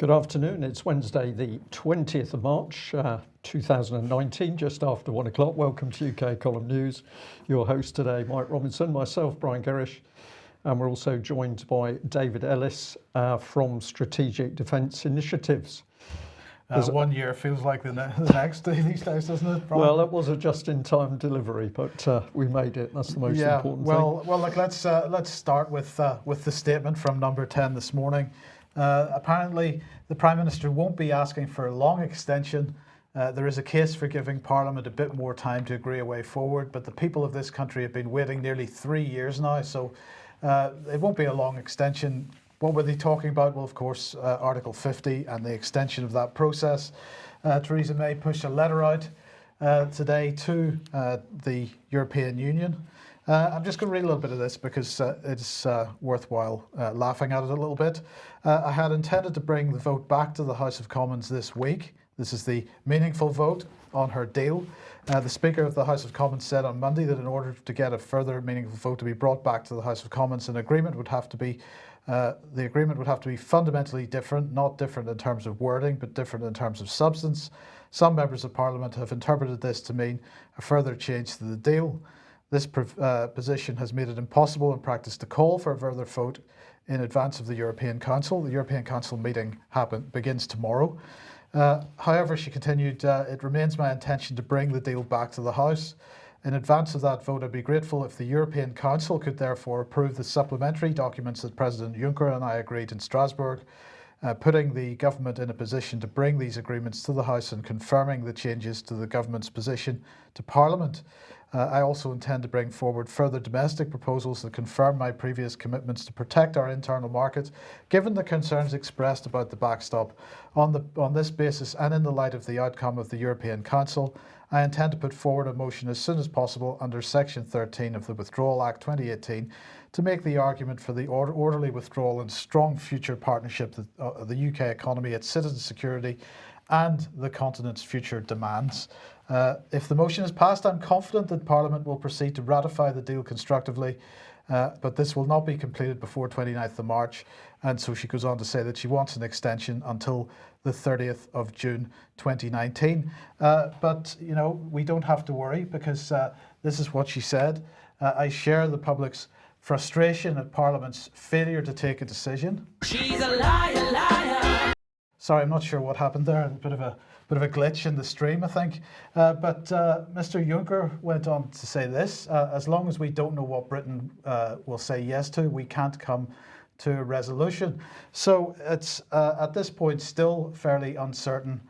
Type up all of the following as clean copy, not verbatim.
Good afternoon. It's Wednesday, the 20th of March, 2019, just after 1 o'clock. Welcome to UK Column News. Your host today, Mike Robinson, myself, Brian Gerrish, and we're also joined by David Ellis from Strategic Defence Initiatives. 1 year feels like the next day these days, doesn't it, Brian? Well, it was a just-in-time delivery, but we made it. That's the most important thing. Well, look, let's start with the statement from Number 10 this morning. Apparently, the Prime Minister won't be asking for a long extension. There is a case for giving Parliament a bit more time to agree a way forward, but the people of this country have been waiting nearly 3 years now, so it won't be a long extension. What were they talking about? Well, of course, Article 50 and the extension of that process. Theresa May pushed a letter out today to the European Union. I'm just going to read a little bit of this because it's worthwhile laughing at it a little bit. I had intended to bring the vote back to the House of Commons this week. This is the meaningful vote on her deal. The Speaker of the House of Commons said on Monday that in order to get a further meaningful vote to be brought back to the House of Commons, an agreement would have to be the agreement would have to be fundamentally different, not different in terms of wording, but different in terms of substance. Some members of Parliament have interpreted this to mean a further change to the deal. This position has made it impossible in practice to call for a further vote in advance of the European Council. The European Council meeting begins tomorrow. However, she continued, it remains my intention to bring the deal back to the House. In advance of that vote, I'd be grateful if the European Council could therefore approve the supplementary documents that President Juncker and I agreed in Strasbourg, putting the government in a position to bring these agreements to the House and confirming the changes to the government's position to Parliament. I also intend to bring forward further domestic proposals that confirm my previous commitments to protect our internal market, given the concerns expressed about the backstop. On this basis, and in the light of the outcome of the European Council, I intend to put forward a motion as soon as possible under Section 13 of the Withdrawal Act 2018 to make the argument for the orderly withdrawal and strong future partnership that the UK economy, its citizen security and the continent's future demands. If the motion is passed, I'm confident that Parliament will proceed to ratify the deal constructively, but this will not be completed before 29th of March. And so she goes on to say that she wants an extension until the 30th of June 2019. But, you know, we don't have to worry because this is what she said. I share the public's frustration at Parliament's failure to take a decision. She's a liar, liar. Sorry, I'm not sure what happened there. A bit of a glitch in the stream, I think. But Mr. Juncker went on to say this: as long as we don't know what Britain will say yes to, we can't come to a resolution. So it's at this point still fairly uncertain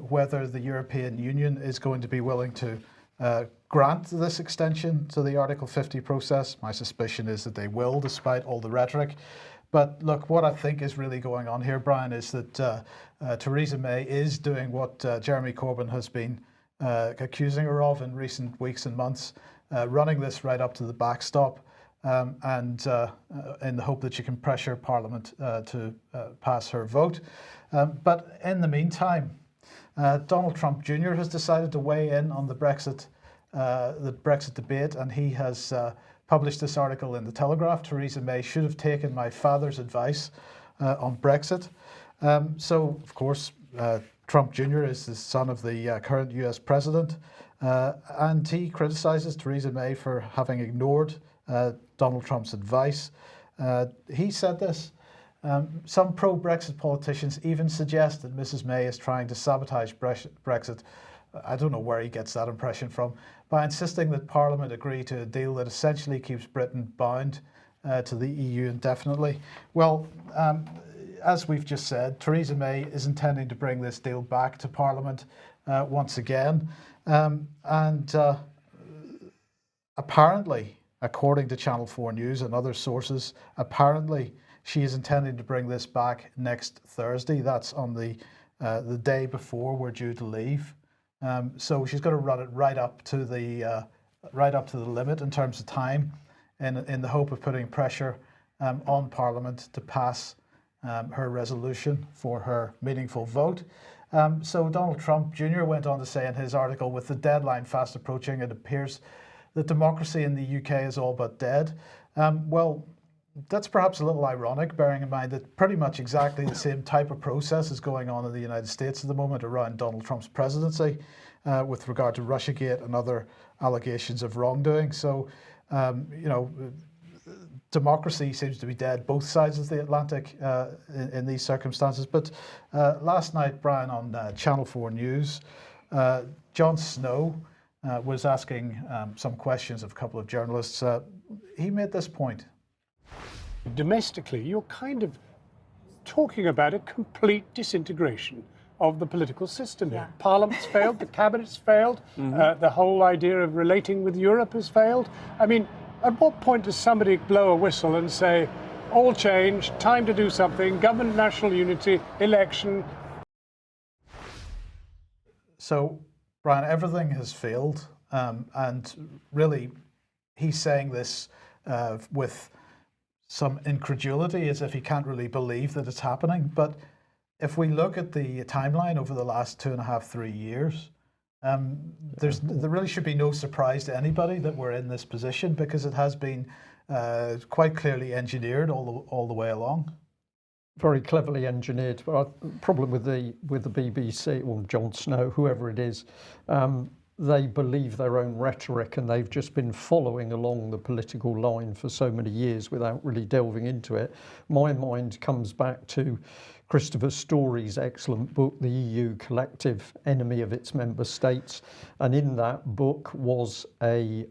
whether the European Union is going to be willing to grant this extension to the Article 50 process. My suspicion is that they will, despite all the rhetoric. But look, what I think is really going on here, Brian, is that Theresa May is doing what Jeremy Corbyn has been accusing her of in recent weeks and months, running this right up to the backstop, and in the hope that she can pressure Parliament to pass her vote. But in the meantime, Donald Trump Jr. has decided to weigh in on the Brexit debate, and he has published this article in the Telegraph. Theresa May should have taken my father's advice on Brexit. So, of course, Trump Jr. is the son of the current US president, and he criticises Theresa May for having ignored Donald Trump's advice. He said this: some pro-Brexit politicians even suggest that Mrs. May is trying to sabotage Brexit. I don't know where he gets that impression from, by insisting that Parliament agree to a deal that essentially keeps Britain bound to the EU indefinitely. Well, as we've just said, Theresa May is intending to bring this deal back to Parliament once again. And apparently, according to Channel 4 News and other sources, apparently she is intending to bring this back next Thursday. That's on the day before we're due to leave. So she's going to run it right up to the limit in terms of time, in the hope of putting pressure on Parliament to pass her resolution for her meaningful vote. So Donald Trump Jr. went on to say in his article, with the deadline fast approaching, it appears that democracy in the UK is all but dead. Well, That's perhaps a little ironic, bearing in mind that pretty much exactly the same type of process is going on in the United States at the moment around Donald Trump's presidency with regard to Russiagate and other allegations of wrongdoing. So, democracy seems to be dead both sides of the Atlantic in these circumstances. But last night, Brian, on Channel 4 News, Jon Snow was asking some questions of a couple of journalists. He made this point. Domestically, you're kind of talking about a complete disintegration of the political system here. Yeah. Parliament's failed, the cabinet's failed, the whole idea of relating with Europe has failed. I mean, at what point does somebody blow a whistle and say, all change, time to do something, government national unity, election? So, Brian, everything has failed. And really, he's saying this with some incredulity, as if he can't really believe that it's happening. But if we look at the timeline over the last 2.5, 3 years, there really should be no surprise to anybody that we're in this position, because it has been quite clearly engineered all the way along. Very cleverly engineered. But the problem with the BBC or Jon Snow, whoever it is, they believe their own rhetoric, and they've just been following along the political line for so many years without really delving into it. My mind comes back to Christopher Story's excellent book, The EU Collective Enemy of Its Member States. And in that book was a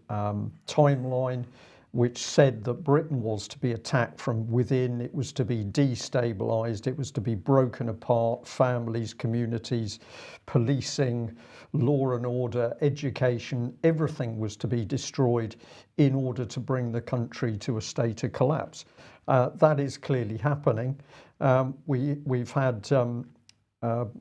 timeline which said that Britain was to be attacked from within, it was to be destabilised, it was to be broken apart, families, communities, policing, law and order, education, everything was to be destroyed in order to bring the country to a state of collapse. That is clearly happening. We've had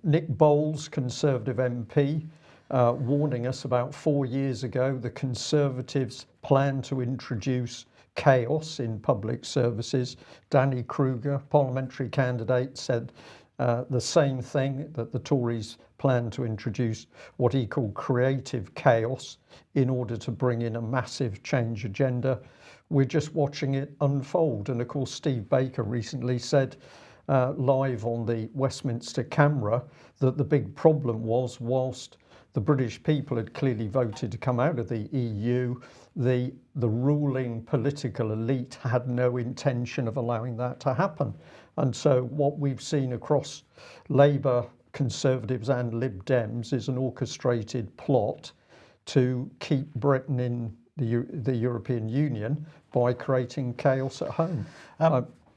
Nick Bowles, Conservative MP, warning us about 4 years ago the Conservatives plan to introduce chaos in public services. Danny Kruger, parliamentary candidate, said the same thing, that the Tories plan to introduce what he called creative chaos in order to bring in a massive change agenda. We're just watching it unfold. And of course, Steve Baker recently said live on the Westminster camera that the big problem was, whilst the British people had clearly voted to come out of the EU, the ruling political elite had no intention of allowing that to happen. And so what we've seen across Labour, Conservatives and Lib Dems is an orchestrated plot to keep Britain in the European Union by creating chaos at home.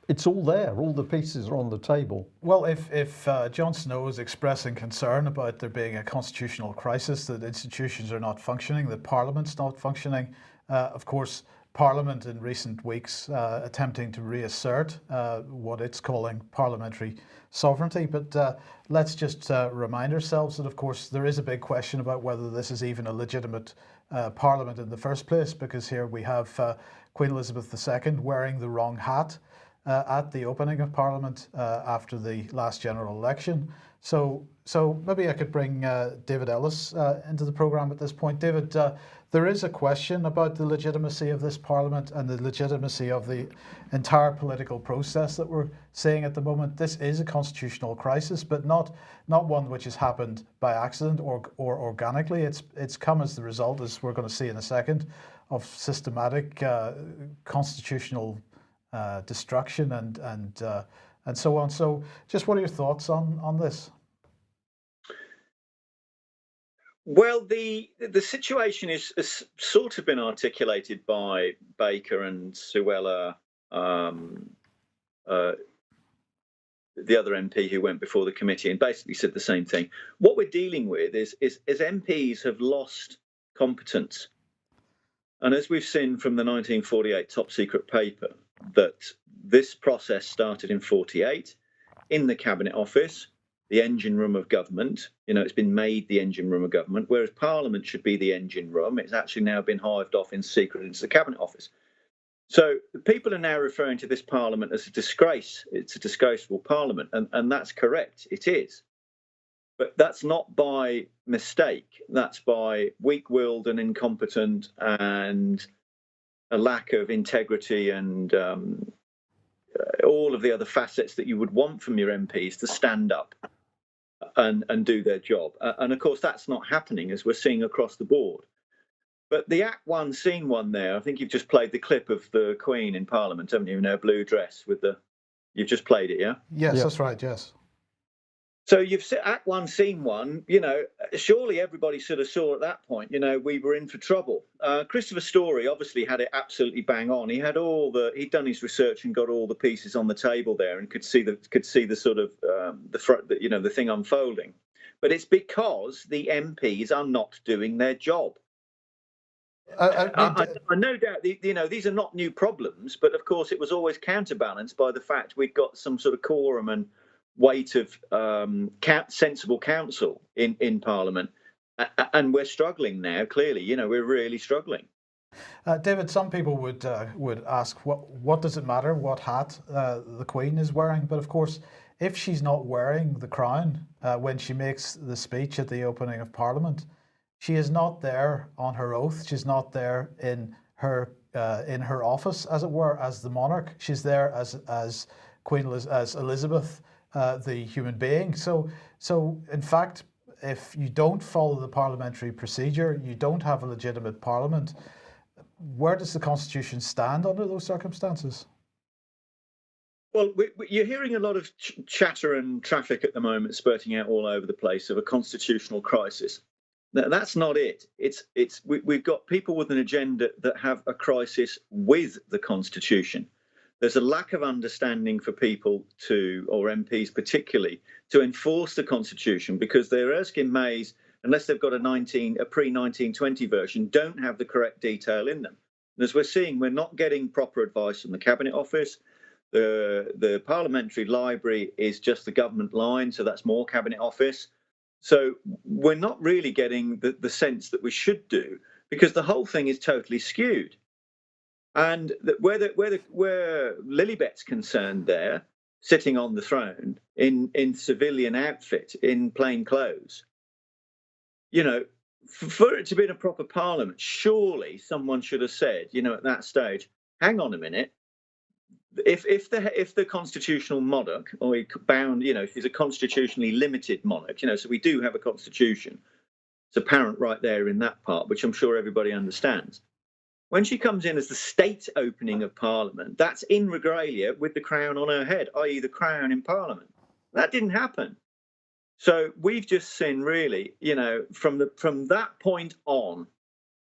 It's all there. All the pieces are on the table. Well, if Jon Snow is expressing concern about there being a constitutional crisis, that institutions are not functioning, that Parliament's not functioning, of course, Parliament in recent weeks attempting to reassert what it's calling parliamentary sovereignty. But let's just remind ourselves that, of course, there is a big question about whether this is even a legitimate Parliament in the first place, because here we have Queen Elizabeth II wearing the wrong hat at the opening of Parliament after the last general election. So maybe I could bring David Ellis into the programme at this point. David, there is a question about the legitimacy of this Parliament and the legitimacy of the entire political process that we're seeing at the moment. This is a constitutional crisis, but not one which has happened by accident or organically. It's come as the result, as we're going to see in a second, of systematic constitutional destruction and so on. So just what are your thoughts on this? Well, the situation is sort of been articulated by Baker and Suella, the other MP who went before the committee, and basically said the same thing. What we're dealing with is MPs have lost competence. And as we've seen from the 1948 top secret paper, that this process started in 48 in the Cabinet Office, the engine room of government. It's been made the engine room of government, whereas Parliament should be the engine room. It's actually now been hived off in secret into the Cabinet Office. So people are now referring to this Parliament as a disgrace. It's a disgraceful Parliament, and that's correct. It is. But that's not by mistake. That's by weak-willed and incompetent and a lack of integrity and all of the other facets that you would want from your MPs to stand up and do their job. And of course, that's not happening, as we're seeing across the board. But the Act 1, Scene 1 there, I think you've just played the clip of the Queen in Parliament, haven't you, in her blue dress with the... You've just played it, yeah? Yes, that's right, yes. So you've said Act 1, Scene 1, you know, surely everybody sort of saw at that point, you know, we were in for trouble. Christopher Story obviously had it absolutely bang on. He'd done his research and got all the pieces on the table there and could see the sort of the thing unfolding. But it's because the MPs are not doing their job. I no doubt, these are not new problems, but of course it was always counterbalanced by the fact we'd got some sort of quorum and weight of sensible counsel in Parliament, and we're struggling now. Clearly, you know, we're really struggling. David, some people would ask, what does it matter what hat the Queen is wearing? But of course, if she's not wearing the crown when she makes the speech at the opening of Parliament, she is not there on her oath. She's not there in her office, as it were, as the monarch. She's there as Elizabeth, the human being. So in fact, if you don't follow the parliamentary procedure, you don't have a legitimate parliament. Where does the Constitution stand under those circumstances? Well, you're hearing a lot of chatter and traffic at the moment spurting out all over the place of a constitutional crisis. That's not it. We've got people with an agenda that have a crisis with the Constitution. There's a lack of understanding for people or MPs particularly, to enforce the Constitution, because their Erskine Mays, unless they've got a pre-1920 version, don't have the correct detail in them. And as we're seeing, we're not getting proper advice from the Cabinet Office. The Parliamentary Library is just the government line, so that's more Cabinet Office. So we're not really getting the sense that we should do, because the whole thing is totally skewed. And where Lilibet's concerned there, sitting on the throne in civilian outfit, in plain clothes, you know, for it to be in a proper parliament, surely someone should have said, you know, at that stage, hang on a minute. If the constitutional monarch, or bound, you know, if he's a constitutionally limited monarch, you know, so we do have a constitution. It's apparent right there in that part, which I'm sure everybody understands. When she comes in as the state opening of Parliament, that's in regalia with the crown on her head, i.e. the crown in Parliament. That didn't happen. So we've just seen, really, you know, from that point on,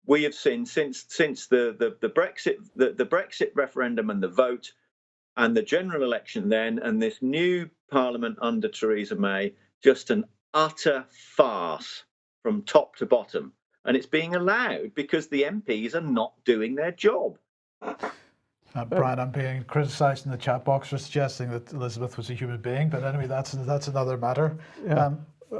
we have seen since the Brexit referendum and the vote, and the general election then, and this new Parliament under Theresa May, just an utter farce from top to bottom. And it's being allowed because the MPs are not doing their job. Brian, I'm being criticised in the chat box for suggesting that Elizabeth was a human being, but anyway, that's another matter. Yeah.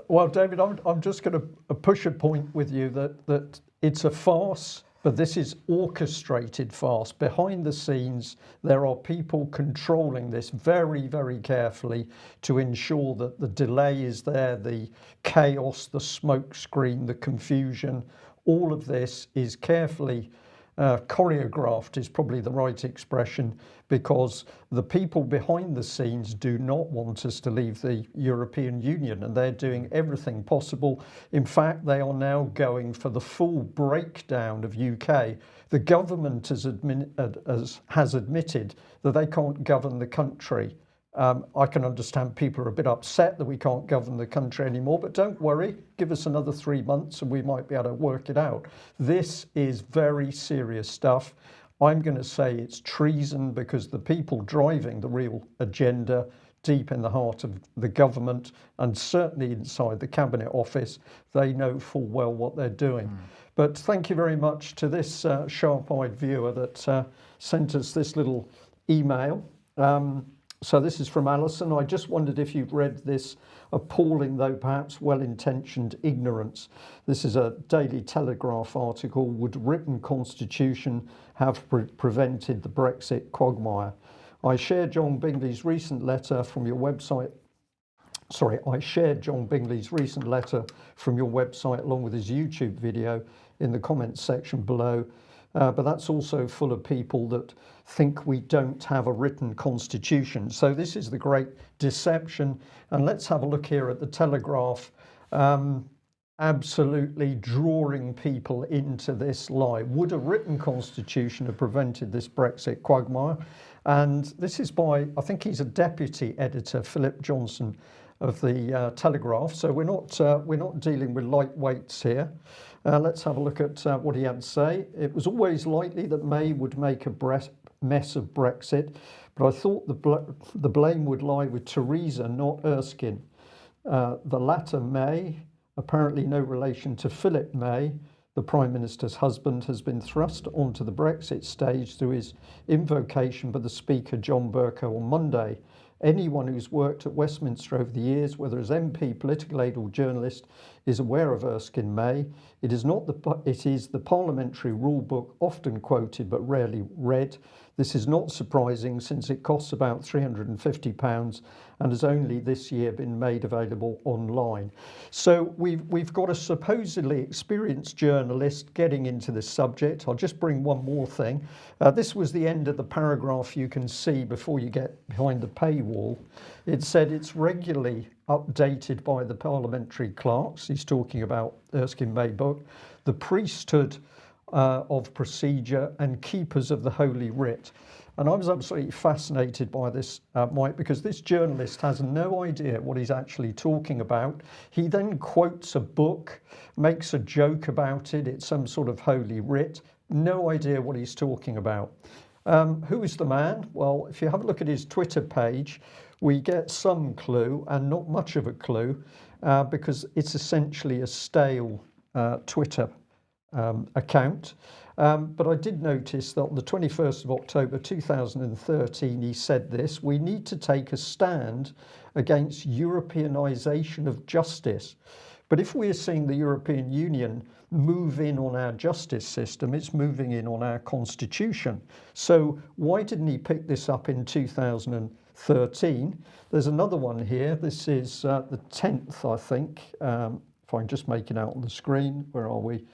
Well, David, I'm just going to push a point with you that it's a farce. But this is orchestrated farce. Behind the scenes, there are people controlling this very, very carefully to ensure that the delay is there, the chaos, the smoke screen, the confusion. All of this is carefully choreographed, is probably the right expression, because the people behind the scenes do not want us to leave the European Union, and they're doing everything possible. In fact, they are now going for the full breakdown of UK. The government has admitted that they can't govern the country. I can understand people are a bit upset that we can't govern the country anymore, but don't worry, give us another 3 months and we might be able to work it out. This is very serious stuff. I'm going to say it's treason, because the people driving the real agenda deep in the heart of the government, and certainly inside the Cabinet Office, they know full well what they're doing. But thank you very much to this sharp-eyed viewer that sent us this little email. So this is from Alison. I just wondered if you'd read this appalling, though perhaps well-intentioned, ignorance. This is a Daily Telegraph article. Would written constitution have prevented the Brexit quagmire? I shared John Bingley's recent letter from your website. I shared John Bingley's recent letter from your website along with his YouTube video in the comments section below. but that's also full of people that think we don't have a written constitution. So this is the great deception. And let's have a look here at the Telegraph, absolutely drawing people into this lie. Would a written constitution have prevented this Brexit quagmire? And this is by, I think he's a deputy editor, Philip Johnson of the Telegraph. So we're not dealing with lightweights here. Let's have a look at what he had to say. It was always likely that May would make a mess of Brexit, but I thought the blame would lie with Theresa, not Erskine. The latter, May, apparently no relation to Philip May, the Prime Minister's husband, has been thrust onto the Brexit stage through his invocation by the Speaker, John Bercow, on Monday. Anyone who's worked at Westminster over the years, whether as MP, political aide or journalist, is aware of Erskine May. It is the parliamentary rule book, often quoted but rarely read. This is not surprising since it costs about £350 and has only this year been made available online. So we've got a supposedly experienced journalist getting into this subject. I'll just bring one more thing. This was the end of the paragraph you can see before you get behind the paywall. It said it's regularly updated by the parliamentary clerks. He's talking about Erskine May book, the priesthood of procedure and keepers of the Holy Writ. And I was absolutely fascinated by this, Mike, because this journalist has no idea what he's actually talking about. He then quotes a book, makes a joke about it. It's some sort of Holy Writ. No idea what he's talking about. Who is the man? Well, if you have a look at his Twitter page, we get some clue and not much of a clue because it's essentially a stale Twitter account. But I did notice that on the 21st of October 2013, he said this: we need to take a stand against Europeanisation of justice. But if we're seeing the European Union move in on our justice system, it's moving in on our constitution. So why didn't he pick this up in 2013? There's another one here. This is the 10th, I think, if I can just make it out on the screen. Where are we?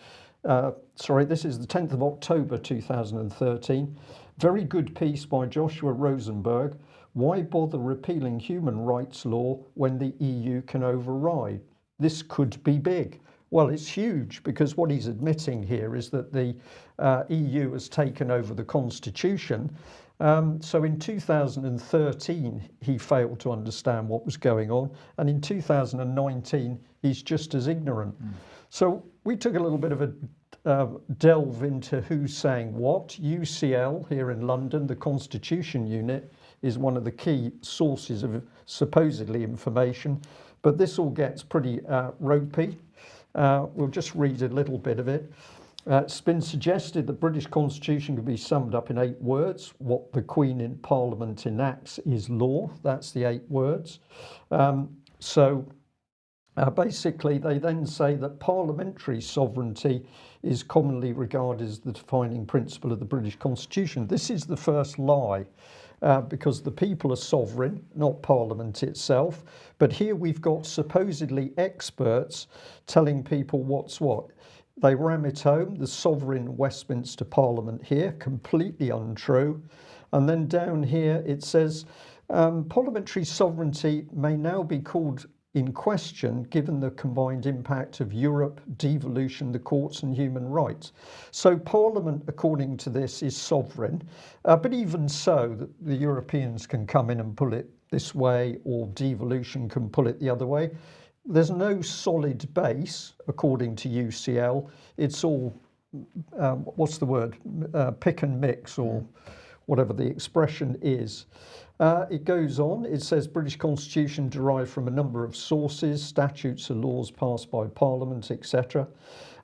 Sorry, this is the 10th of October 2013. Very good piece by Joshua Rosenberg. Why bother repealing human rights law when the EU can override? This could be big. Well, it's huge because what he's admitting here is that the EU has taken over the constitution. So in 2013, he failed to understand what was going on. And in 2019, he's just as ignorant. So we took a little bit of a delve into who's saying what. UCL here in London, the Constitution Unit, is one of the key sources of supposedly information. But this all gets pretty ropey. We'll just read a little bit of it. It's been suggested the British Constitution could be summed up in 8 words. What the Queen in Parliament enacts is law. That's the 8 words. Basically, they then say that parliamentary sovereignty is commonly regarded as the defining principle of the British Constitution. This is the first lie, because the people are sovereign, not Parliament itself. But here we've got supposedly experts telling people what's what. They ram it home, the sovereign Westminster Parliament here, completely untrue. And then down here it says, parliamentary sovereignty may now be called in question given the combined impact of Europe, devolution, the courts and human rights. So Parliament, according to this, is sovereign. But even so, the Europeans can come in and pull it this way, or devolution can pull it the other way. There's no solid base, according to UCL. It's all, what's the word, pick and mix, or whatever the expression is. It goes on, it says British Constitution derived from a number of sources, statutes and laws passed by Parliament, etc.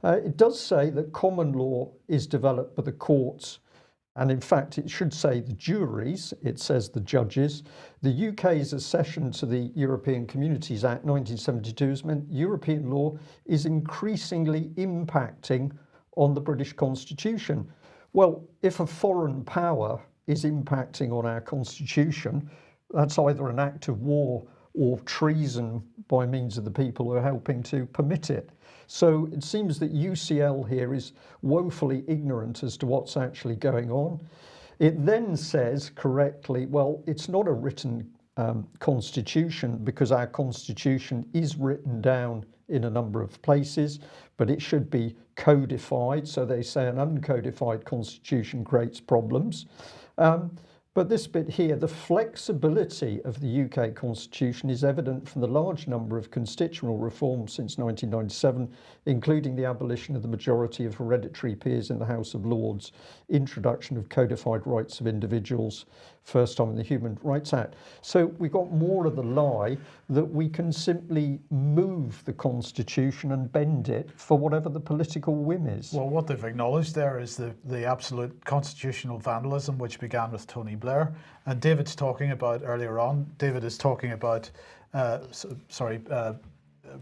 It does say that common law is developed by the courts, and in fact it should say the juries. It says the judges. The UK's accession to the European Communities Act 1972 has meant European law is increasingly impacting on the British Constitution. Well, if a foreign power is impacting on our constitution, that's either an act of war or treason by means of the people who are helping to permit it. So it seems that UCL here is woefully ignorant as to what's actually going on. It then says correctly, well, it's not a written constitution, because our constitution is written down in a number of places, but it should be codified. So they say an uncodified constitution creates problems. But this bit here, the flexibility of the UK constitution is evident from the large number of constitutional reforms since 1997, including the abolition of the majority of hereditary peers in the House of Lords, introduction of codified rights of individuals, first time in the Human Rights Act. So we got more of the lie that we can simply move the constitution and bend it for whatever the political whim is. Well, what they've acknowledged there is the absolute constitutional vandalism which began with Tony Blair. And David's talking about earlier on, David is talking about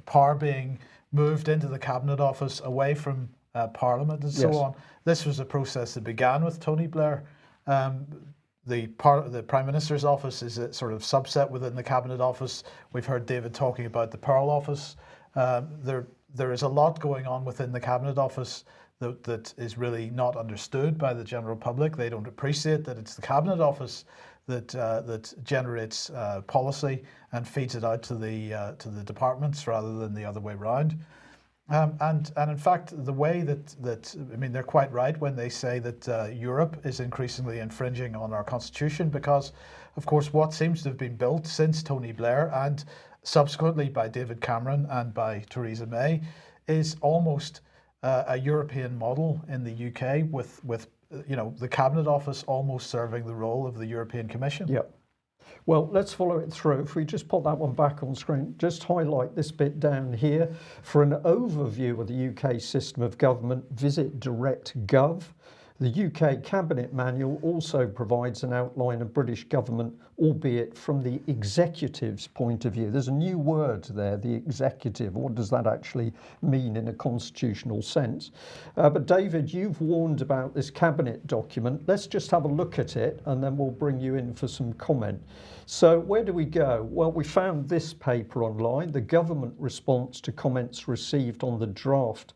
power being moved into the Cabinet Office away from Parliament and so on. This was a process that began with Tony Blair. The Prime Minister's office is a sort of subset within the Cabinet Office. We've heard David talking about the Pearl Office. There is a lot going on within the Cabinet Office that is really not understood by the general public. They don't appreciate that it's the Cabinet Office that generates policy and feeds it out to the departments rather than the other way around. And in fact, the way that I mean, they're quite right when they say that Europe is increasingly infringing on our constitution, because, of course, what seems to have been built since Tony Blair and subsequently by David Cameron and by Theresa May is almost a European model in the UK, with the Cabinet Office almost serving the role of the European Commission. Yep. Well, let's follow it through. If we just put that one back on screen, just highlight this bit down here. For an overview of the UK system of government, visit DirectGov. The UK Cabinet Manual also provides an outline of British government, albeit from the executive's point of view. There's a new word there, the executive. What does that actually mean in a constitutional sense? But David, you've warned about this cabinet document. Let's just have a look at it and then we'll bring you in for some comment. So where do we go? Well, we found this paper online, the government response to comments received on the draft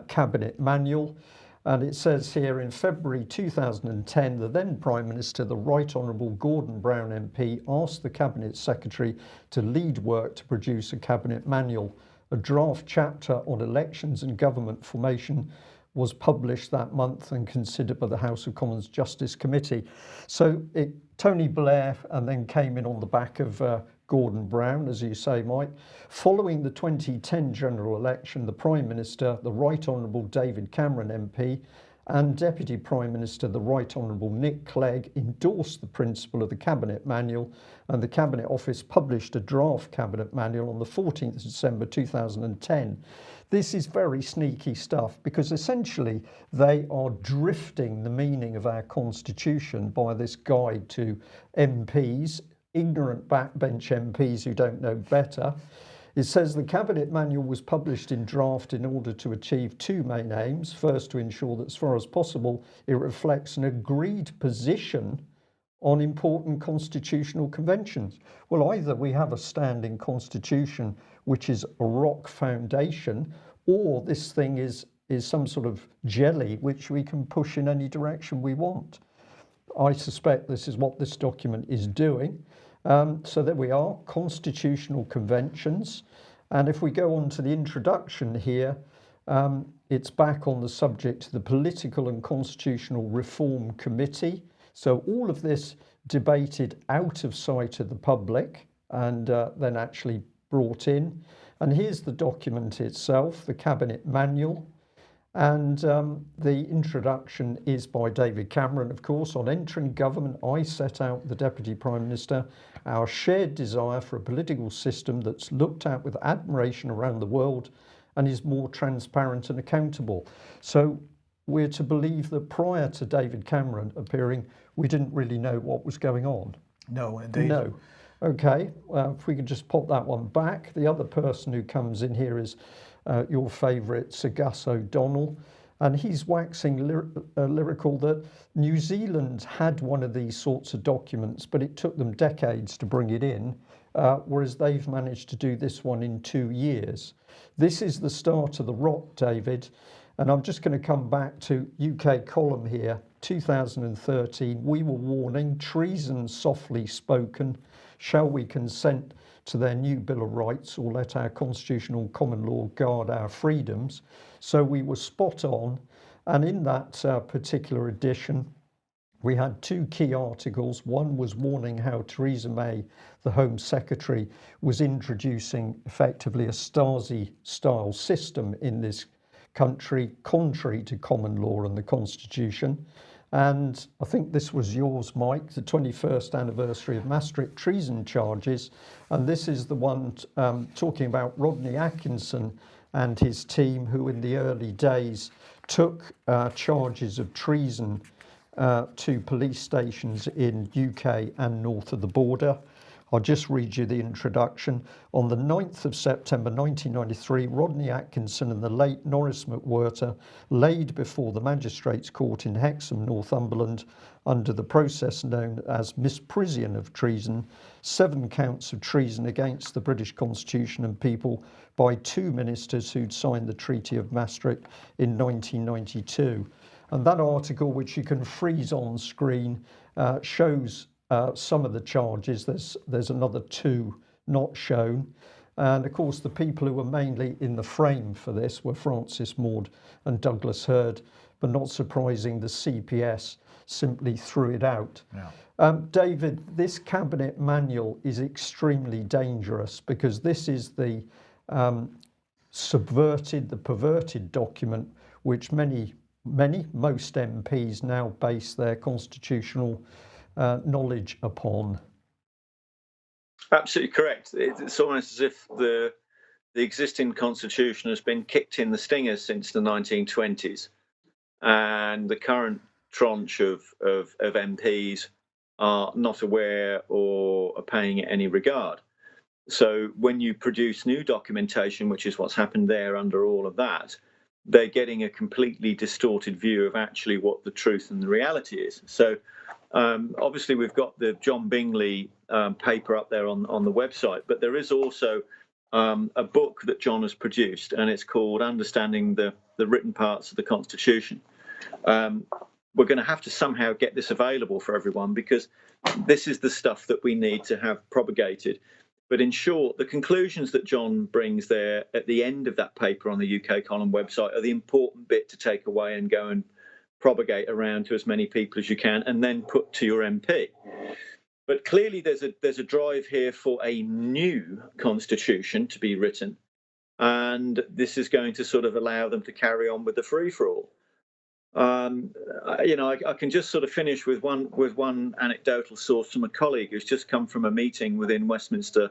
cabinet manual. And it says here, in February 2010, the then Prime Minister, the Right Honourable Gordon Brown MP, asked the Cabinet Secretary to lead work to produce a Cabinet Manual. A draft chapter on elections and government formation was published that month and considered by the House of Commons Justice Committee. So Tony Blair and then came in on the back of Gordon Brown, as you say, Mike. Following the 2010 general election, the Prime Minister, the Right Honourable David Cameron MP, and Deputy Prime Minister, the Right Honourable Nick Clegg, endorsed the principle of the Cabinet Manual, and the Cabinet Office published a draft Cabinet Manual on the 14th of December 2010. This is very sneaky stuff, because essentially they are drifting the meaning of our Constitution by this guide to MPs, ignorant backbench MPs who don't know better. It says the Cabinet Manual was published in draft in order to achieve two main aims. First, to ensure that as far as possible it reflects an agreed position on important constitutional conventions. Well, either we have a standing constitution which is a rock foundation, or this thing is some sort of jelly which we can push in any direction we want. I suspect this is what this document is doing. So there we are, constitutional conventions. And if we go on to the introduction here, it's back on the subject of the Political and Constitutional Reform Committee. So all of this debated out of sight of the public and then actually brought in. And here's the document itself, the Cabinet Manual. And the introduction is by David Cameron, of course. On entering government, I set out, the Deputy Prime Minister, our shared desire for a political system that's looked at with admiration around the world and is more transparent and accountable. So we're to believe that prior to David Cameron appearing, we didn't really know what was going on. No, indeed. No. Okay, if we could just pop that one back. The other person who comes in here is your favourite Sir Gus O'Donnell, and he's waxing lyrical that New Zealand had one of these sorts of documents, but it took them decades to bring it in. whereas they've managed to do this one in 2 years. This is the start of the rot, David. And I'm just going to come back to UK column here, 2013. We were warning, treason softly spoken. Shall we consent to their new Bill of Rights or let our constitutional common law guard our freedoms? So we were spot on. And in that particular edition, we had 2 key articles. One was warning how Theresa May, the Home Secretary, was introducing effectively a Stasi-style system in this country, contrary to common law and the Constitution. And I think this was yours, Mike, the 21st anniversary of Maastricht treason charges. And this is the one talking about Rodney Atkinson and his team, who in the early days took charges of treason to police stations in UK and north of the border. I'll just read you the introduction. On the 9th of September 1993, Rodney Atkinson and the late Norris McWhirter laid before the Magistrates' Court in Hexham, Northumberland, under the process known as misprision of treason, 7 counts of treason against the British Constitution and people by 2 ministers who'd signed the Treaty of Maastricht in 1992. And that article, which you can freeze on screen, shows some of the charges. There's another 2 not shown. And of course, the people who were mainly in the frame for this were Francis Maud and Douglas Hurd, but not surprising, the CPS simply threw it out. Yeah. David, this cabinet manual is extremely dangerous because this is the perverted document which most MPs now base their constitutional knowledge upon. Absolutely correct. It's almost as if the existing constitution has been kicked in the stingers since the 1920s, and the current tranche of MPs are not aware or are paying it any regard. So when you produce new documentation, which is what's happened there under all of that, they're getting a completely distorted view of actually what the truth and the reality is. So obviously we've got the John Bingley paper up there on the website, but there is also a book that John has produced, and it's called Understanding the Written Parts of the Constitution. We're going to have to somehow get this available for everyone, because this is the stuff that we need to have propagated. But in short, the conclusions that John brings there at the end of that paper on the UK column website are the important bit to take away and go and propagate around to as many people as you can, and then put to your MP. But clearly there's a drive here for a new constitution to be written, and this is going to sort of allow them to carry on with the free-for-all. I can just sort of finish with one anecdotal source from a colleague who's just come from a meeting within Westminster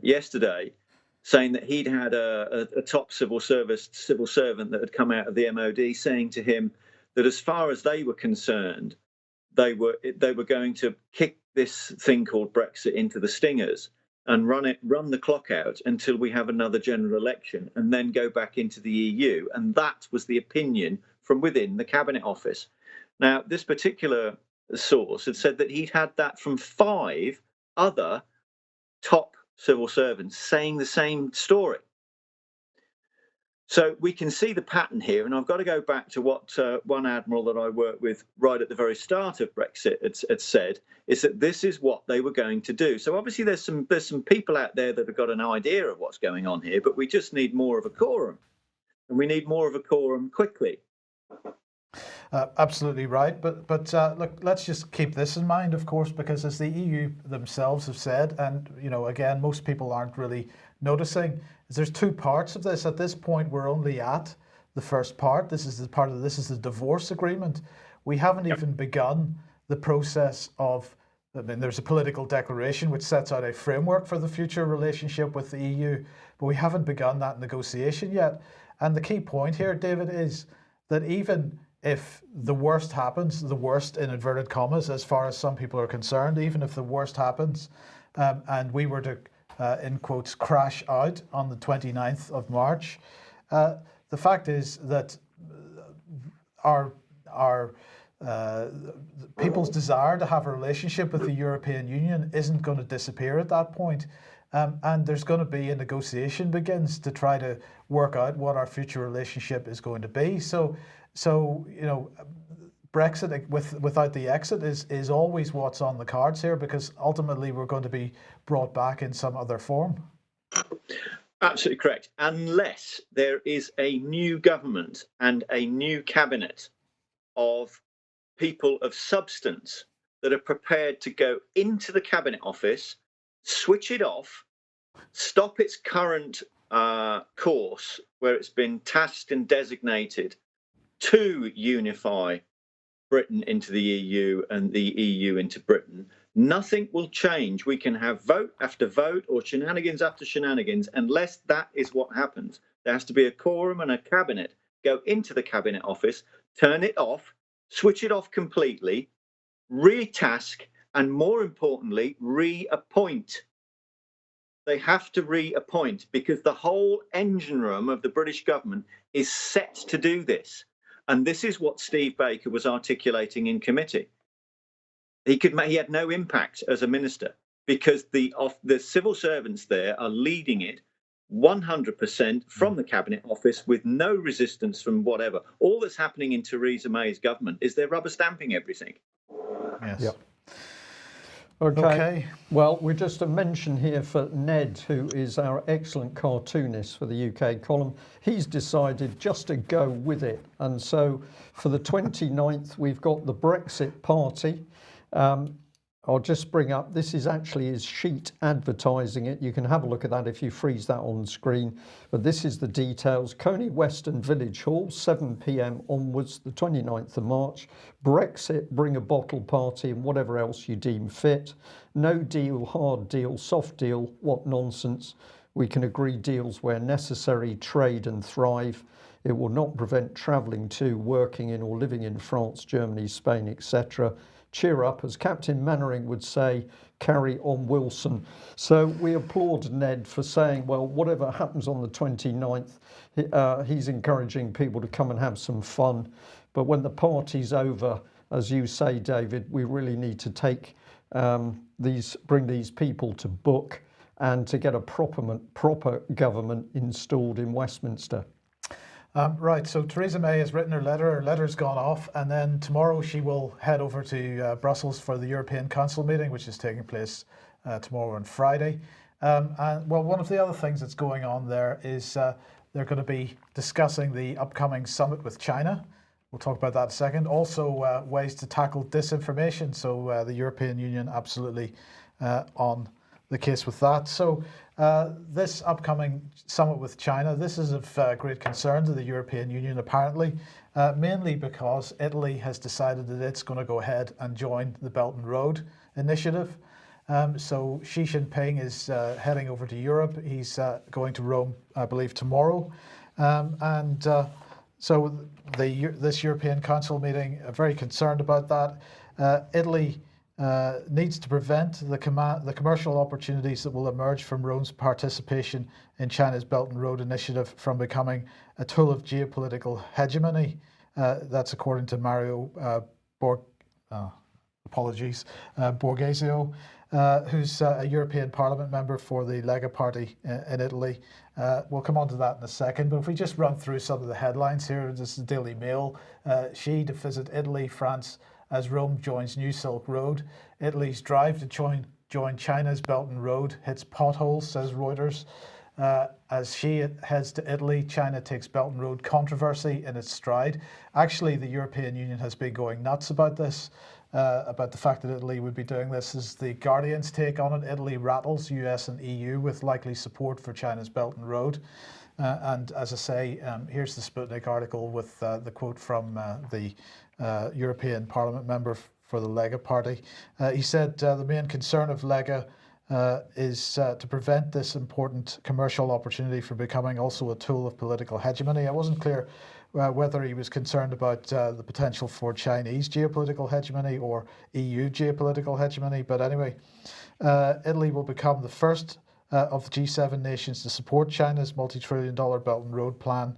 yesterday, saying that he'd had a top civil servant that had come out of the MOD saying to him that as far as they were concerned, they were going to kick this thing called Brexit into the stingers and run the clock out until we have another general election, and then go back into the EU. And that was the opinion from within the Cabinet Office. Now, this particular source had said that he'd had that from 5 other top civil servants saying the same story. So we can see the pattern here, and I've got to go back to what one admiral that I worked with right at the very start of Brexit had said, is that this is what they were going to do. So obviously there's some people out there that have got an idea of what's going on here, but we just need more of a quorum, and we need more of a quorum quickly. Absolutely right, but look, let's just keep this in mind, of course, because as the EU themselves have said, and again, most people aren't really noticing, is there's 2 parts of this. At this point, we're only at the first part. This is the divorce agreement. We haven't even begun the process of. I mean, there's a political declaration which sets out a framework for the future relationship with the EU, but we haven't begun that negotiation yet. And the key point here, David, is that even if the worst happens, the worst in inverted commas, as far as some people are concerned, even if the worst happens, and we were to, in quotes, crash out on the 29th of March, the fact is that people's desire to have a relationship with the European Union isn't going to disappear at that point. And there's going to be a negotiation begins to try to work out what our future relationship is going to be. So you know, Brexit without the exit is always what's on the cards here, because ultimately we're going to be brought back in some other form. Absolutely correct. Unless there is a new government and a new cabinet of people of substance that are prepared to go into the cabinet office, switch it off, stop its current course where it's been tasked and designated to unify Britain into the EU and the EU into Britain, nothing will change. We can have vote after vote or shenanigans after shenanigans unless that is what happens. There has to be a quorum and a cabinet go into the cabinet office, turn it off, switch it off completely, retask, and more importantly, reappoint. They have to reappoint because the whole engine room of the British government is set to do this. And this is what Steve Baker was articulating in committee. He had no impact as a minister because the civil servants there are leading it 100% from the cabinet office with no resistance from whatever. All that's happening in Theresa May's government is they're rubber stamping everything. Yes. Yep. Okay. Well, we're just a mention here for Ned, who is our excellent cartoonist for the UK column. He's decided just to go with it. And so for the 29th, we've got the Brexit party. I'll just bring up, this is actually his sheet advertising it. You can have a look at that if you freeze that on the screen. But this is the details. Coney, Weston Village Hall, 7 p.m. onwards, the 29th of March. Brexit, bring a bottle party and whatever else you deem fit. No deal, hard deal, soft deal, what nonsense. We can agree deals where necessary, trade and thrive. It will not prevent travelling to, working in or living in France, Germany, Spain, etc. Cheer up, as Captain Mannering would say, carry on Wilson. So we applaud Ned for saying, well, whatever happens on the 29th, he's encouraging people to come and have some fun. But when the party's over, as you say, David, we really need to take bring these people to book and to get a proper government installed in Westminster. Right, so Theresa May has written her letter. Her letter's gone off, and then tomorrow she will head over to Brussels for the European Council meeting, which is taking place tomorrow and Friday. And well, one of the other things that's going on there is they're going to be discussing the upcoming summit with China. We'll talk about that in a second. Also, ways to tackle disinformation. So the European Union absolutely on the case with that. So this upcoming summit with China, this is of great concern to the European Union apparently, mainly because Italy has decided that it's going to go ahead and join the Belt and Road Initiative. So Xi Jinping is heading over to Europe. He's going to Rome, I believe, tomorrow. So this European Council meeting, very concerned about that. Italy needs to prevent the commercial opportunities that will emerge from Rome's participation in China's Belt and Road Initiative from becoming a tool of geopolitical hegemony. That's according to Mario Borghesio, who's a European Parliament member for the Lega Party in Italy. We'll come on to that in a second, but if we just run through some of the headlines here, this is the Daily Mail. Xi to visit Italy, France, as Rome joins New Silk Road. Italy's drive to join China's Belt and Road hits potholes, says Reuters. As Xi heads to Italy, China takes Belt and Road controversy in its stride. Actually, the European Union has been going nuts about this, about the fact that Italy would be doing this. This is the Guardian's take on it. Italy rattles US and EU with likely support for China's Belt and Road. And as I say, here's the Sputnik article with the quote from the European Parliament member for the Lega Party. He said the main concern of Lega is to prevent this important commercial opportunity from becoming also a tool of political hegemony. I wasn't clear whether he was concerned about the potential for Chinese geopolitical hegemony or EU geopolitical hegemony, but anyway, Italy will become the first of the G7 nations to support China's multi-trillion-dollar Belt and Road Plan.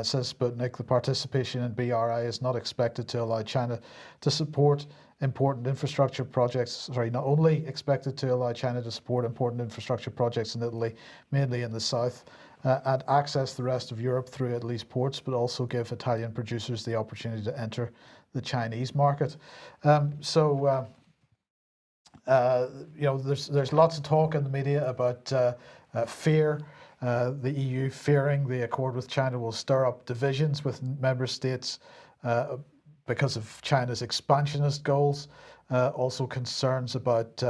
Says Sputnik, the participation in BRI is not expected to allow China to support important infrastructure projects. Not only expected to allow China to support important infrastructure projects in Italy, mainly in the south, and access the rest of Europe through Italy's ports, but also give Italian producers the opportunity to enter the Chinese market. There's lots of talk in the media about fear. The EU fearing the accord with China will stir up divisions with member states because of China's expansionist goals. Also concerns about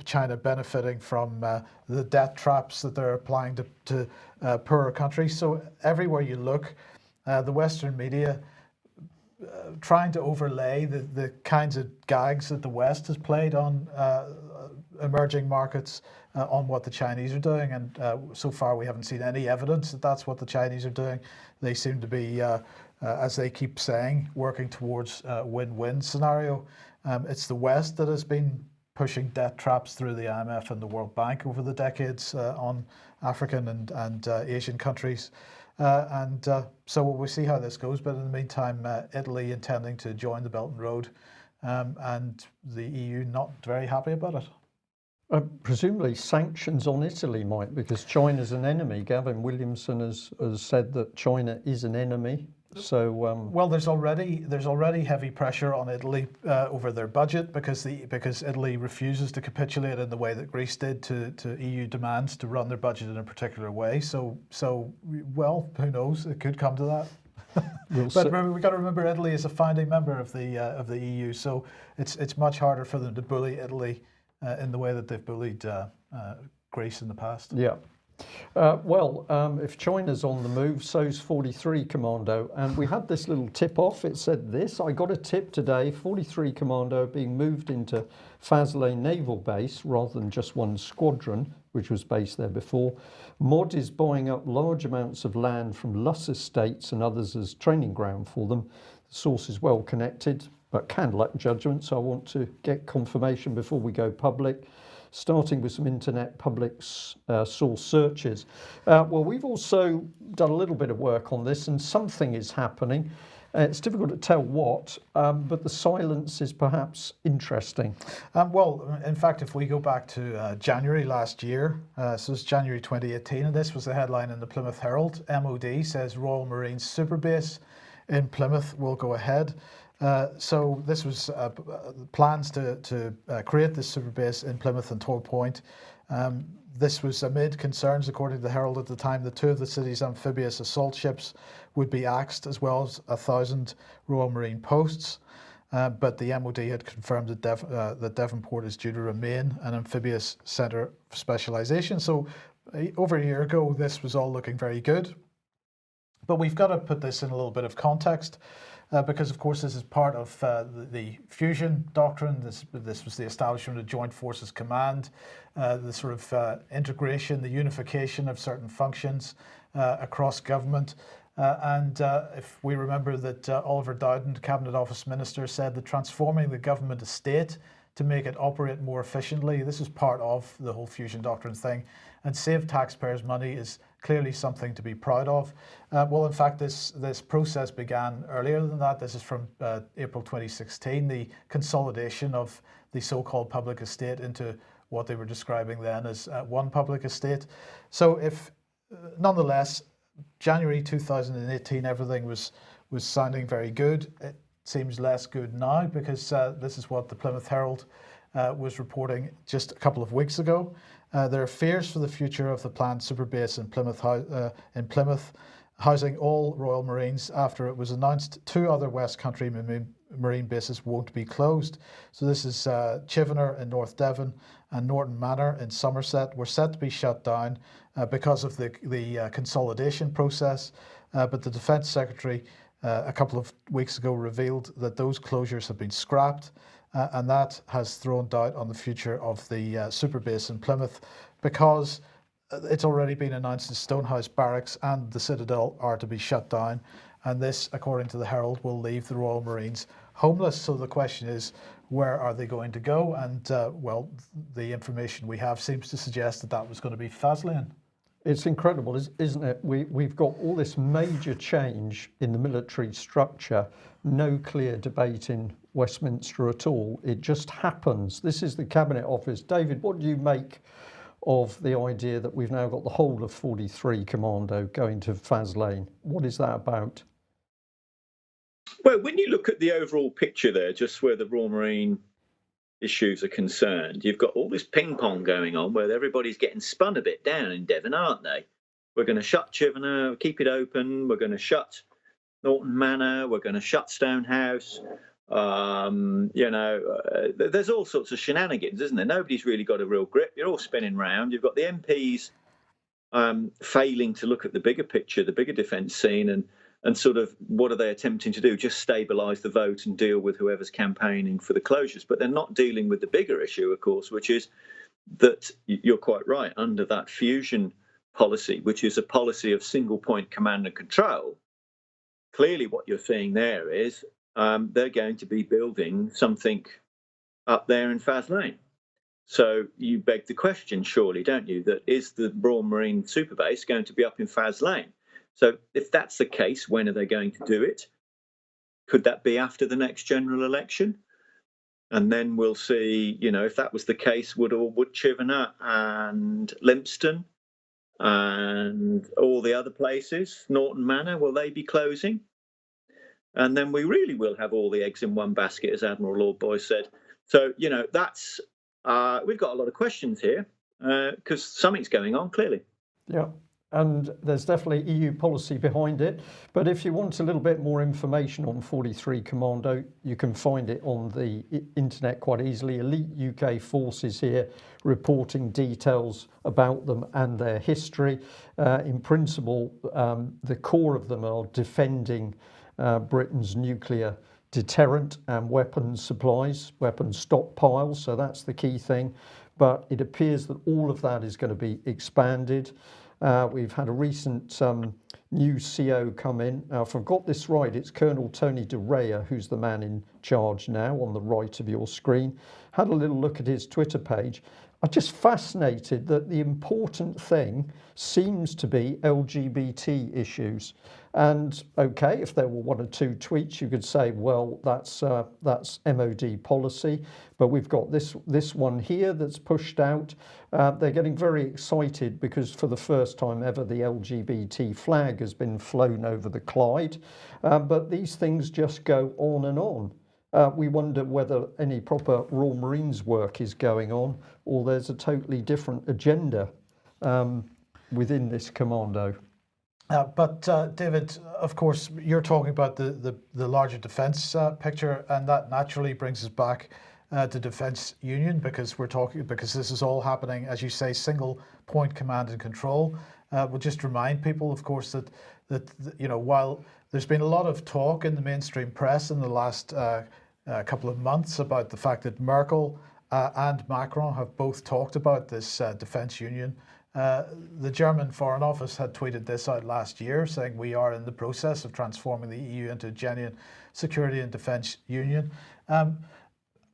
China benefiting from the debt traps that they're applying to poorer countries. So everywhere you look, the Western media trying to overlay the kinds of gags that the West has played on emerging markets on what the Chinese are doing, and so far we haven't seen any evidence that that's what the Chinese are doing. They seem to be, as they keep saying, working towards a win-win scenario. It's the West that has been pushing debt traps through the IMF and the World Bank over the decades on African and Asian countries. So we'll see how this goes, but in the meantime, Italy intending to join the Belt and Road, and the EU not very happy about it. Presumably sanctions on Italy, Mike, because China's an enemy. Gavin Williamson has said that China is an enemy. So well, there's already heavy pressure on Italy over their budget because Italy refuses to capitulate in the way that Greece did to EU demands to run their budget in a particular way. So well, who knows? It could come to that. But remember, we've got to remember Italy is a founding member of the EU, so it's much harder for them to bully Italy in the way that they've bullied Greece in the past. Yeah. If China's on the move, so's 43 Commando. And we had this little tip off. It said this: I got a tip today, 43 Commando being moved into Faslane Naval Base rather than just one squadron, which was based there before. Mod is buying up large amounts of land from Luss estates and others as training ground for them. The source is well connected, but can lack judgment, so I want to get confirmation before we go public, starting with some internet public source searches. Well, we've also done a little bit of work on this, and something is happening. It's difficult to tell what, but the silence is perhaps interesting. Well, in fact, if we go back to January last year, so it's January 2018, and this was the headline in the Plymouth Herald. MOD says Royal Marines Super Base in Plymouth will go ahead. So this was plans to create this super base in Plymouth and Tor Point. This was amid concerns, according to the Herald at the time, that 2 of the city's amphibious assault ships would be axed, as well as 1,000 Royal Marine posts. But the MOD had confirmed that Devonport is due to remain an amphibious centre of specialisation. So over a year ago, this was all looking very good. But we've got to put this in a little bit of context. Because, of course, this is part of the fusion doctrine. This was the establishment of Joint Forces Command, the sort of integration, the unification of certain functions across government. And if we remember that Oliver Dowden, Cabinet Office Minister, said that transforming the government estate to make it operate more efficiently, this is part of the whole fusion doctrine thing, and save taxpayers' money is clearly something to be proud of. Well, in fact, this process began earlier than that. This is from April 2016, the consolidation of the so-called public estate into what they were describing then as one public estate. So if, nonetheless, January 2018, everything was sounding very good. It seems less good now because this is what the Plymouth Herald was reporting just a couple of weeks ago. There are fears for the future of the planned super base in Plymouth, housing all Royal Marines after it was announced 2 other West Country Marine bases won't be closed. So this is Chivener in North Devon and Norton Manor in Somerset were set to be shut down because of the consolidation process. But the Defence Secretary a couple of weeks ago revealed that those closures have been scrapped. And that has thrown doubt on the future of the super base in Plymouth because it's already been announced that Stonehouse Barracks and the Citadel are to be shut down. and this, according to the Herald, will leave the Royal Marines homeless. So the question is, where are they going to go? And well, the information we have seems to suggest that that was going to be Faslane. It's incredible, isn't it? We've got all this major change in the military structure, no clear debate in Westminster at all. It just happens. This is the Cabinet Office. David, what do you make of the idea that we've now got the whole of 43 Commando going to Faslane? What is that about? Well, when you look at the overall picture there, just where the Royal Marine issues are concerned, you've got all this ping pong going on where everybody's getting spun a bit down in Devon, aren't they? We're going to shut Chivenor, keep it open. We're going to shut Norton Manor. We're going to shut Stonehouse. There's all sorts of shenanigans, isn't there? Nobody's really got a real grip. You're all spinning round. You've got the MPs failing to look at the bigger picture, the bigger defence scene, and sort of what are they attempting to do? Just stabilise the vote and deal with whoever's campaigning for the closures. But they're not dealing with the bigger issue, of course, which is that you're quite right, under that fusion policy, which is a policy of single point command and control, clearly what you're seeing there is they're going to be building something up there in Faslane. So you beg the question, surely, don't you, that is the Royal Marine Super Base going to be up in Faslane? So if that's the case, when are they going to do it? Could that be after the next general election? And then we'll see, if that was the case, would Chivenor and Lympstone and all the other places, Norton Manor, will they be closing? And then we really will have all the eggs in one basket, as Admiral Lord Boyce said. So, that's, we've got a lot of questions here because something's going on, clearly. Yeah. And there's definitely EU policy behind it. But if you want a little bit more information on 43 Commando, you can find it on the internet quite easily. Elite UK forces here reporting details about them and their history. In principle, the core of them are defending Britain's nuclear deterrent and weapons supplies, weapons stockpiles. So that's the key thing. But it appears that all of that is going to be expanded. We've had a recent new CO come in. Now, if I've got this right, it's Colonel Tony de Rea, who's the man in charge now on the right of your screen. Had a little look at his Twitter page. I'm just fascinated that the important thing seems to be LGBT issues. And okay, if there were one or two tweets, you could say, well, that's MOD policy. But we've got this one here that's pushed out. They're getting very excited because for the first time ever, the LGBT flag has been flown over the Clyde. But these things just go on and on. We wonder whether any proper Royal Marines work is going on, or there's a totally different agenda within this commando. But David, of course, you're talking about the larger defence picture, and that naturally brings us back to Defence Union because this is all happening, as you say, single point command and control. We'll just remind people, of course, that while there's been a lot of talk in the mainstream press in the last couple of months about the fact that Merkel and Macron have both talked about this Defence Union. The German Foreign Office had tweeted this out last year, saying we are in the process of transforming the EU into a genuine security and defence union.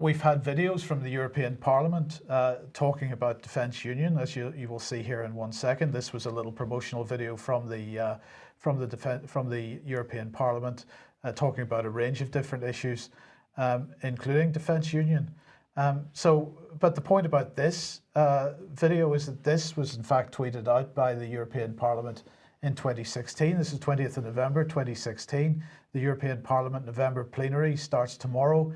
We've had videos from the European Parliament talking about Defence Union, as you will see here in 1 second. This was a little promotional video from the European Parliament talking about a range of different issues, including Defence Union. But the point about this video is that this was in fact tweeted out by the European Parliament in 2016. This is 20th of November 2016. The European Parliament November plenary starts tomorrow.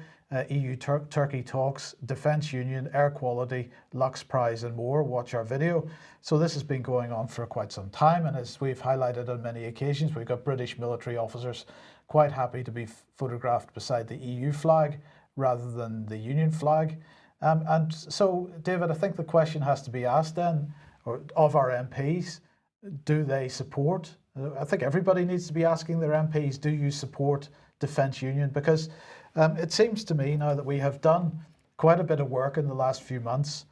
EU-Turkey talks, Defence Union, air quality, Lux Prize and more. Watch our video. So this has been going on for quite some time, and as we've highlighted on many occasions, we've got British military officers quite happy to be photographed beside the EU flag rather than the Union flag. And so, David, I think the question has to be asked then, of our MPs, do they support? I think everybody needs to be asking their MPs, do you support Defence Union? Because it seems to me now that we have done quite a bit of work in the last few months,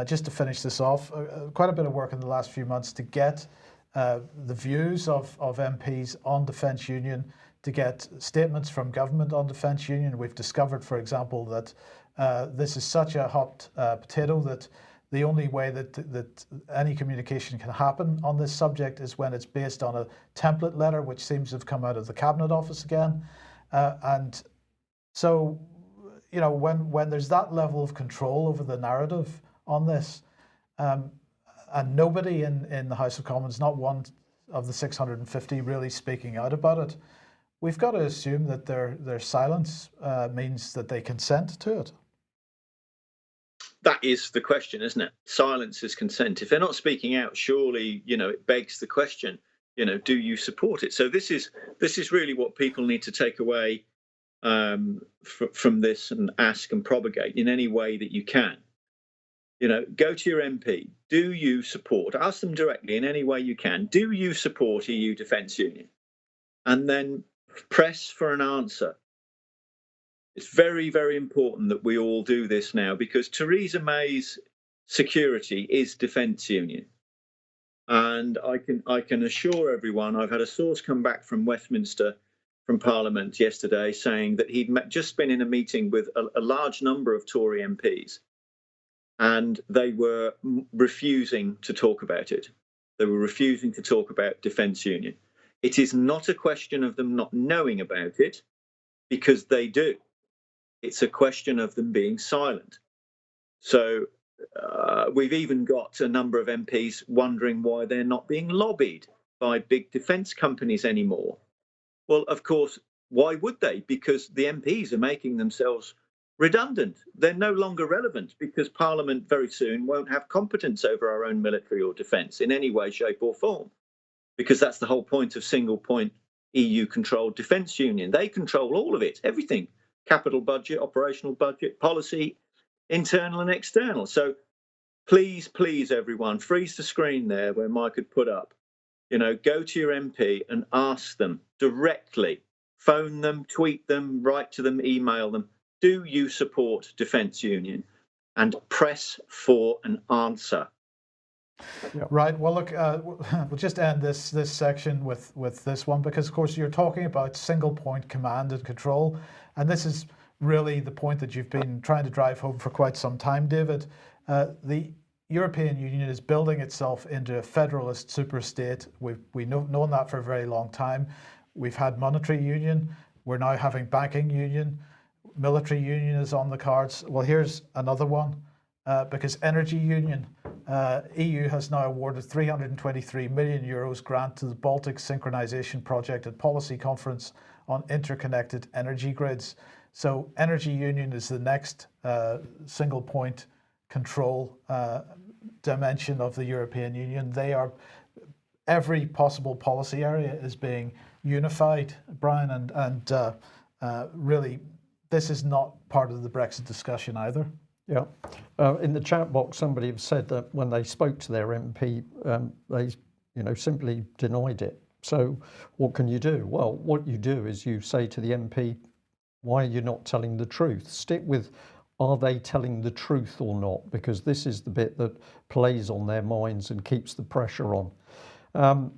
just to finish this off, quite a bit of work in the last few months to get the views of MPs on Defence Union, to get statements from government on defence union. We've discovered, for example, that this is such a hot potato that the only way that any communication can happen on this subject is when it's based on a template letter, which seems to have come out of the Cabinet Office again. And so, you know, when there's that level of control over the narrative on this, and nobody in the House of Commons, not one of the 650 really speaking out about it, we've got to assume that their silence means that they consent to it. That is the question, isn't it? Silence is consent. If they're not speaking out, surely, you know, it begs the question, you know, do you support it? So this is really what people need to take away from this and ask and propagate in any way that you can. You know, go to your MP. Do you support? Ask them directly in any way you can. Do you support EU Defence Union? And then press for an answer. It's very, very important that we all do this now, because Theresa May's security is defence union. And I can assure everyone, I've had a source come back from Westminster, from Parliament yesterday, saying that he'd just been in a meeting with a large number of Tory MPs, and they were refusing to talk about it. They were refusing to talk about defence union. It is not a question of them not knowing about it, because they do. It's a question of them being silent. So we've even got a number of MPs wondering why they're not being lobbied by big defence companies anymore. Well, of course, why would they? Because the MPs are making themselves redundant. They're no longer relevant, because Parliament very soon won't have competence over our own military or defence in any way, shape or form, because that's the whole point of single point EU-controlled defence union. They control all of it, everything. Capital budget, operational budget, policy, internal and external. So please, please, everyone, freeze the screen there where Mike had put up. You know, go to your MP and ask them directly. Phone them, tweet them, write to them, email them. Do you support defence union? And press for an answer. Yep. Right. Well, look, we'll just end this section with this one, because, of course, you're talking about single point command and control. And this is really the point that you've been trying to drive home for quite some time, David. The European Union is building itself into a federalist superstate. We've known that for a very long time. We've had monetary union. We're now having banking union. Military union is on the cards. Well, here's another one, because energy union. EU has now awarded 323 million euros grant to the Baltic Synchronization Project and Policy Conference on Interconnected Energy Grids. So energy union is the next single point control dimension of the European Union. Every possible policy area is being unified, Brian, and really this is not part of the Brexit discussion either. Yeah. In the chat box, somebody have said that when they spoke to their MP, they simply denied it. So what can you do? Well, what you do is you say to the MP, why are you not telling the truth? Stick with, are they telling the truth or not? Because this is the bit that plays on their minds and keeps the pressure on.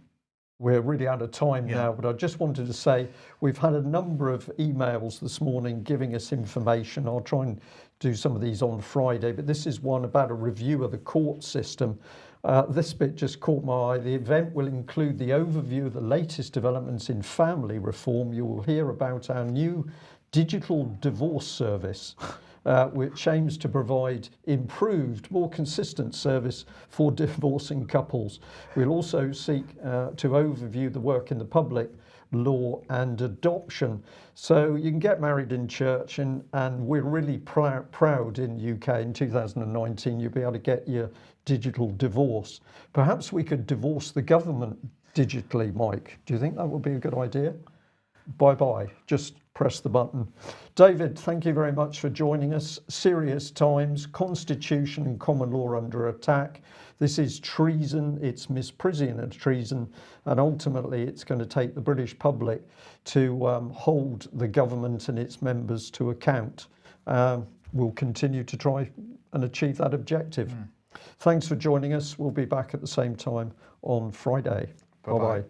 We're really out of time now, but I just wanted to say we've had a number of emails this morning giving us information. I'll try and do some of these on Friday, but this is one about a review of the court system. This bit just caught my eye. The event will include the overview of the latest developments in family reform. You will hear about our new digital divorce service, which aims to provide improved, more consistent service for divorcing couples. We'll also seek to overview the work in the public law and adoption. So you can get married in church, and we're really proud in UK in 2019 you'll be able to get your digital divorce. Perhaps we could divorce the government digitally, Mike. Do you think that would be a good idea? Bye-bye. Just press the button. David, thank you very much for joining us. Serious times, constitution and common law under attack. This is treason, it's misprision treason, and ultimately it's going to take the British public to hold the government and its members to account. We'll continue to try and achieve that objective. Thanks for joining us. We'll be back at the same time on Friday. Bye-bye.